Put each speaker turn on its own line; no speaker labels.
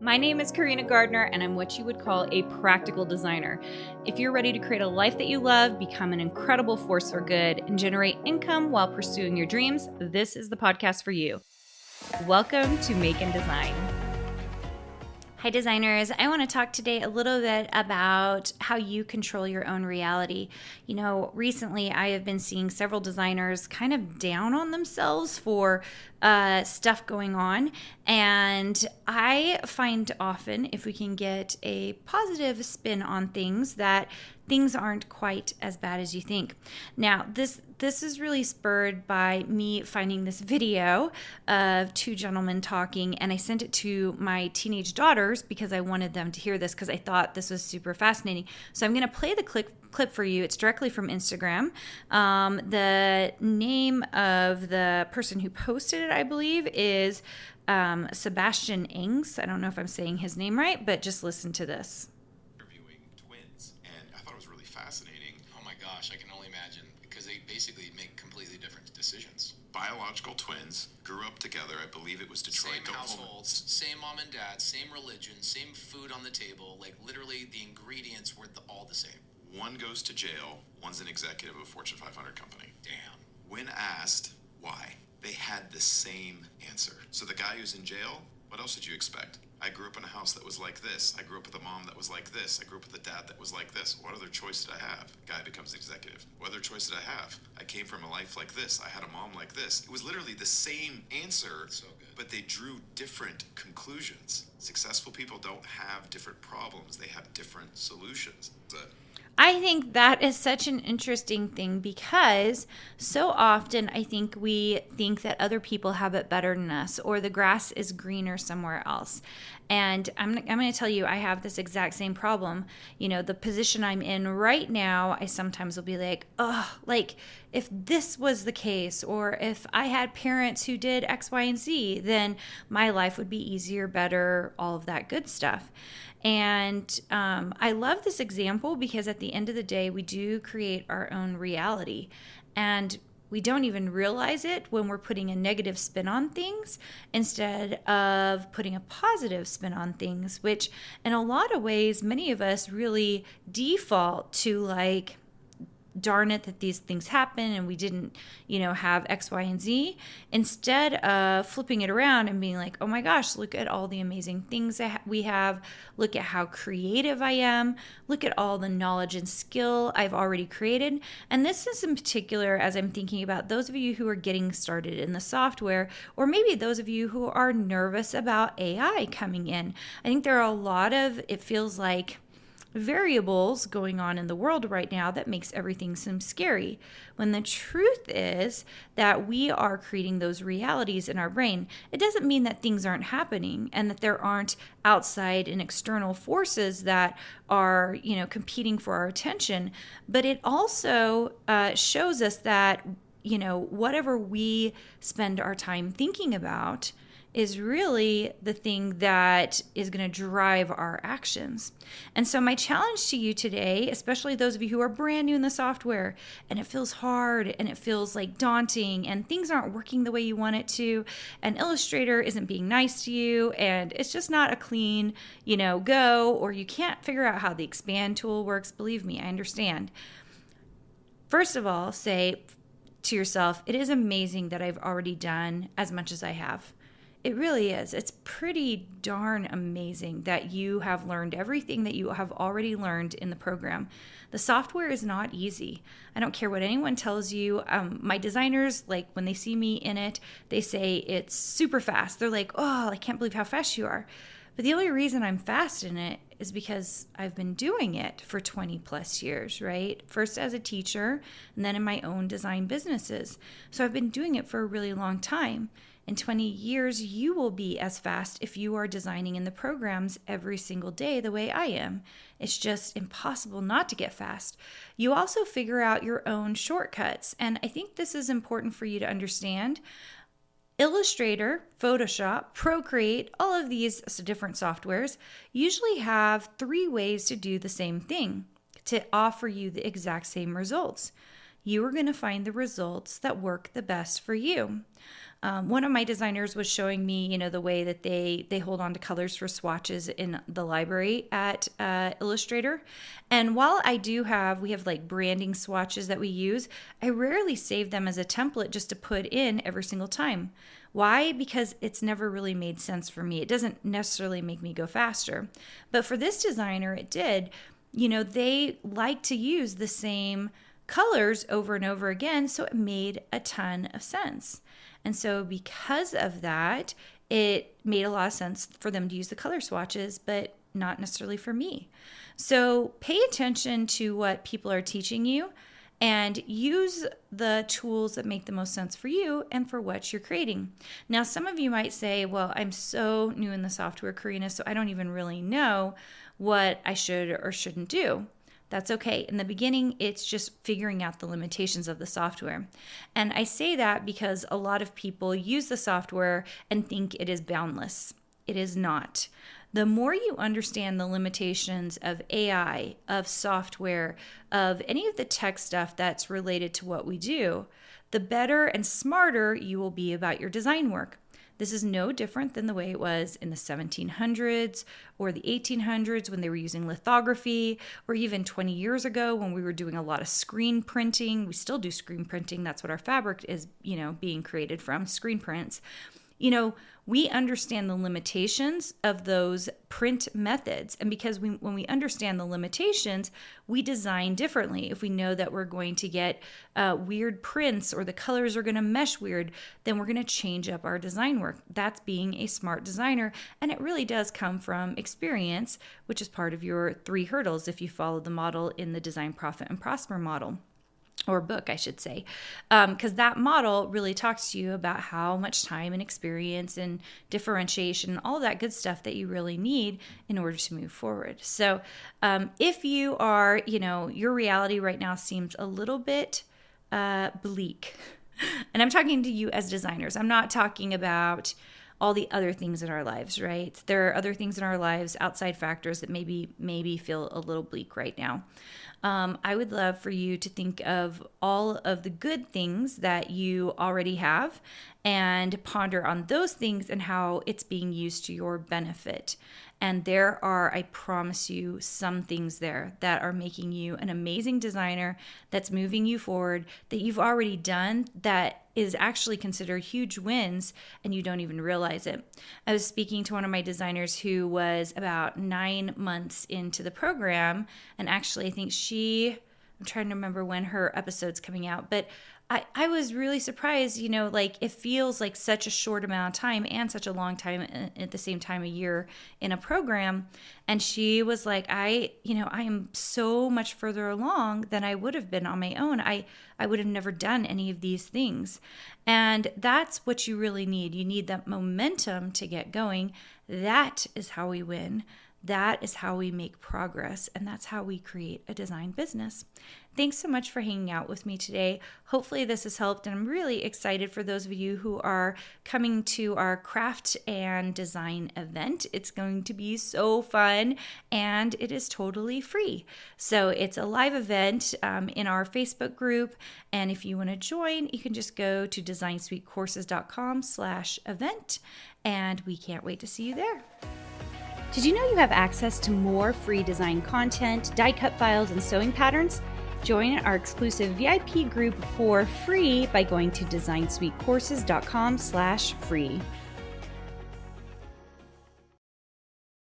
My name is Carina Gardner, and I'm what you would call a practical designer. If you're ready to create a life that you love, become an incredible force for good, and generate income while pursuing your dreams, this is the podcast for you. Welcome to Make and Design. Hi designers, I want to talk today a little bit about how you control your own reality. You know, recently I have been seeing several designers kind of down on themselves for stuff going on, and I find often if we can get a positive spin on things, that things aren't quite as bad as you think. Now, this is really spurred by me finding this video of two gentlemen talking, and I sent it to my teenage daughters because I wanted them to hear this because I thought this was super fascinating. So I'm going to play the clip for you. It's directly from Instagram. The name of the person who posted it, I believe, is Sebastian Ings. I don't know if I'm saying his name right, but just listen to this.
Fascinating. Oh my gosh, I can only imagine, because they basically make completely different decisions. Biological twins grew up together. I believe it was Detroit. Same households, same mom and dad, same religion, same food on the table. Like literally the ingredients were all the same. One goes to jail, one's an executive of a Fortune 500 company. Damn. When asked why, they had the same answer. So the guy who's in jail, what else did you expect? I grew up in a house that was like this. I grew up with a mom that was like this. I grew up with a dad that was like this. What other choice did I have? Guy becomes executive. What other choice did I have? I came from a life like this. I had a mom like this. It was literally the same answer, so good, but they drew different conclusions. Successful people don't have different problems. They have different solutions.
I think that is such an interesting thing because so often I think we think that other people have it better than us, or the grass is greener somewhere else. And I'm going to tell you, I have this exact same problem. You know, the position I'm in right now, I sometimes will be like, oh, like if this was the case, or if I had parents who did X, Y, and Z, then my life would be easier, better, all of that good stuff. And I love this example because at the end of the day, we do create our own reality. And we don't even realize it when we're putting a negative spin on things instead of putting a positive spin on things, which in a lot of ways, many of us really default to like, darn it that these things happen and we didn't, have X, Y, and Z, instead of flipping it around and being like, oh my gosh, look at all the amazing things that we have. Look at how creative I am. Look at all the knowledge and skill I've already created. And this is in particular, as I'm thinking about those of you who are getting started in the software, or maybe those of you who are nervous about AI coming in. I think there are a lot of, it feels like, variables going on in the world right now that makes everything seem scary, when the truth is that we are creating those realities in our brain. It doesn't mean that things aren't happening and that there aren't outside and external forces that are, competing for our attention, but it also shows us that, whatever we spend our time thinking about is really the thing that is going to drive our actions. And so my challenge to you today, especially those of you who are brand new in the software and it feels hard and it feels like daunting and things aren't working the way you want it to, and Illustrator isn't being nice to you and it's just not a clean, go, or you can't figure out how the expand tool works. Believe me, I understand. First of all, say to yourself, it is amazing that I've already done as much as I have. It really is. It's pretty darn amazing that you have learned everything that you have already learned in the program. The software is not easy. I don't care what anyone tells you. My designers, like when they see me in it, they say it's super fast. They're like, oh, I can't believe how fast you are. But the only reason I'm fast in it is because I've been doing it for 20 plus years, right? First as a teacher and then in my own design businesses. So I've been doing it for a really long time. In 20 years, you will be as fast if you are designing in the programs every single day the way I am. It's just impossible not to get fast. You also figure out your own shortcuts. And I think this is important for you to understand. Illustrator, Photoshop, Procreate, all of these different softwares usually have 3 ways to do the same thing, to offer you the exact same results. You are going to find the results that work the best for you. One of my designers was showing me, the way that they hold on to colors for swatches in the library at Illustrator. And while we have like branding swatches that we use, I rarely save them as a template just to put in every single time. Why? Because it's never really made sense for me. It doesn't necessarily make me go faster. But for this designer, it did. They like to use the same colors over and over again, so it made a ton of sense. And so because of that, it made a lot of sense for them to use the color swatches, but not necessarily for me. So pay attention to what people are teaching you and use the tools that make the most sense for you and for what you're creating. Now, some of you might say, well, I'm so new in the software, Carina, so I don't even really know what I should or shouldn't do. That's okay. In the beginning, it's just figuring out the limitations of the software. And I say that because a lot of people use the software and think it is boundless. It is not. The more you understand the limitations of AI, of software, of any of the tech stuff that's related to what we do, the better and smarter you will be about your design work. This is no different than the way it was in the 1700s or the 1800s when they were using lithography, or even 20 years ago when we were doing a lot of screen printing. We still do screen printing. That's what our fabric is, being created from, screen prints. We understand the limitations of those print methods. And because when we understand the limitations, we design differently. If we know that we're going to get weird prints or the colors are going to mesh weird, then we're going to change up our design work. That's being a smart designer. And it really does come from experience, which is part of your 3 hurdles if you follow the model in the Design, Profit, and Prosper model. Or book, I should say, because that model really talks to you about how much time and experience and differentiation, all that good stuff that you really need in order to move forward. So if you are, your reality right now seems a little bit bleak, and I'm talking to you as designers. I'm not talking about all the other things in our lives, right? There are other things in our lives, outside factors that maybe feel a little bleak right now. I would love for you to think of all of the good things that you already have and ponder on those things and how it's being used to your benefit. And there are, I promise you, some things there that are making you an amazing designer, that's moving you forward, that you've already done, that is actually considered huge wins, and you don't even realize it. I was speaking to one of my designers who was about 9 months into the program, and actually I think I'm trying to remember when her episode's coming out, but I was really surprised, it feels like such a short amount of time and such a long time at the same time a year in a program. And she was like, I am so much further along than I would have been on my own. I would have never done any of these things. And that's what you really need. You need that momentum to get going. That is how we win. That is how we make progress, and that's how we create a design business. Thanks so much for hanging out with me today. Hopefully this has helped, and I'm really excited for those of you who are coming to our craft and design event. It's going to be so fun, and it is totally free. So it's a live event in our Facebook group, and if you want to join, you can just go to designsuitecourses.com/event, and we can't wait to see you there.
Did you know you have access to more free design content, die cut files, and sewing patterns? Join our exclusive VIP group for free by going to designsuitecourses.com/free.